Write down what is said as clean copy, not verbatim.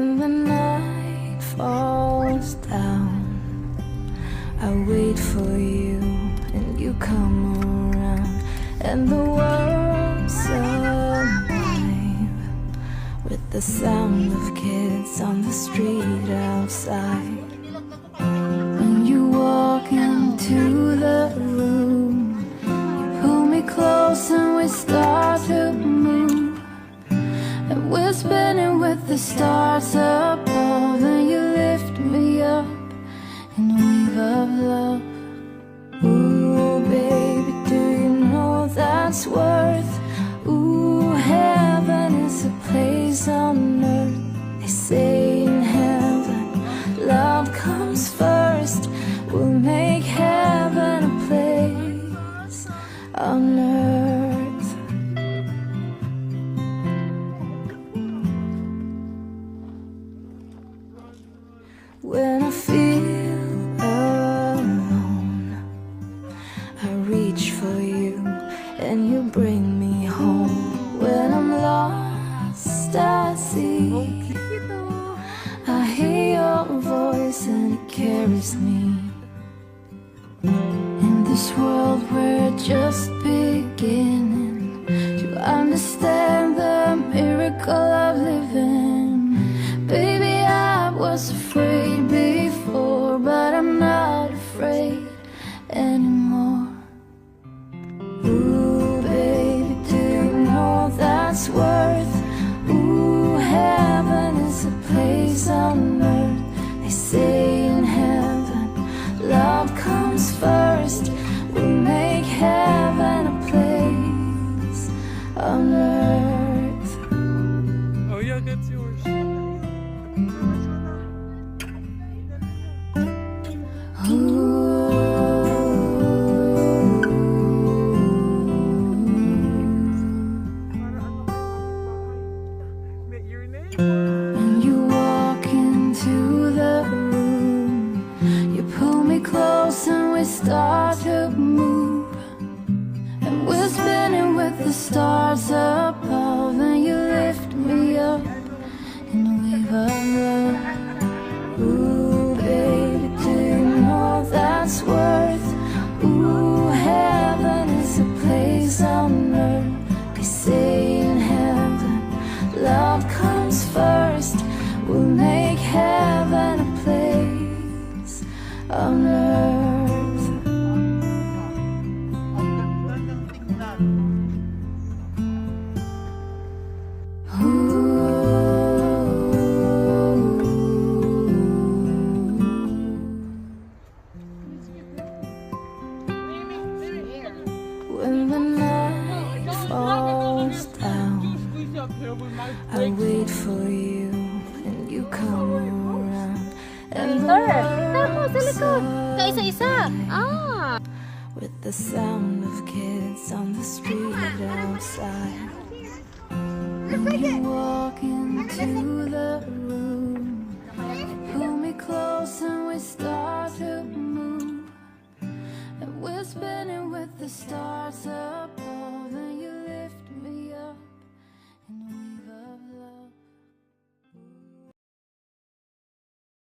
When the night falls down, I wait for you and you come around, and the world's alive with the sound of kids on the street outside. When you walk into the room, you pull me close and we start to move, and we're spinning with the stars above, and you lift me up in a weave of love. Ooh, baby, do you know that's worth? Ooh, heaven is a place on earth. They say in heaven, love comes first. We'll make heaven a place on earth. When I feel alone, I reach for you and you bring me home. When I'm lost at sea, I hear your voice and it carries me. In this world we're just beginning to understand the miracle of living. Baby, I was afraid before, but I'm not afraid anymore. Ooh, baby, do you know that's worth? Ooh, heaven is a place on earth. They say in heaven, love comes first. We'll make heaven a place on earth. Oh yeah, that's yours. When you walk into the room, you pull me close and we start to move, and we're spinning with the stars above, and you lift me up in a wave of love. Ooh, baby, do you know that's worth? Ooh, heaven is a place on earth. They say in heaven, love comes first. We'll make heaven a place on earth. When the night falls down, I wait for you and you come around, and the world's alive with the sound of kids on the street outside. When you walk into the room, you pull me close and we start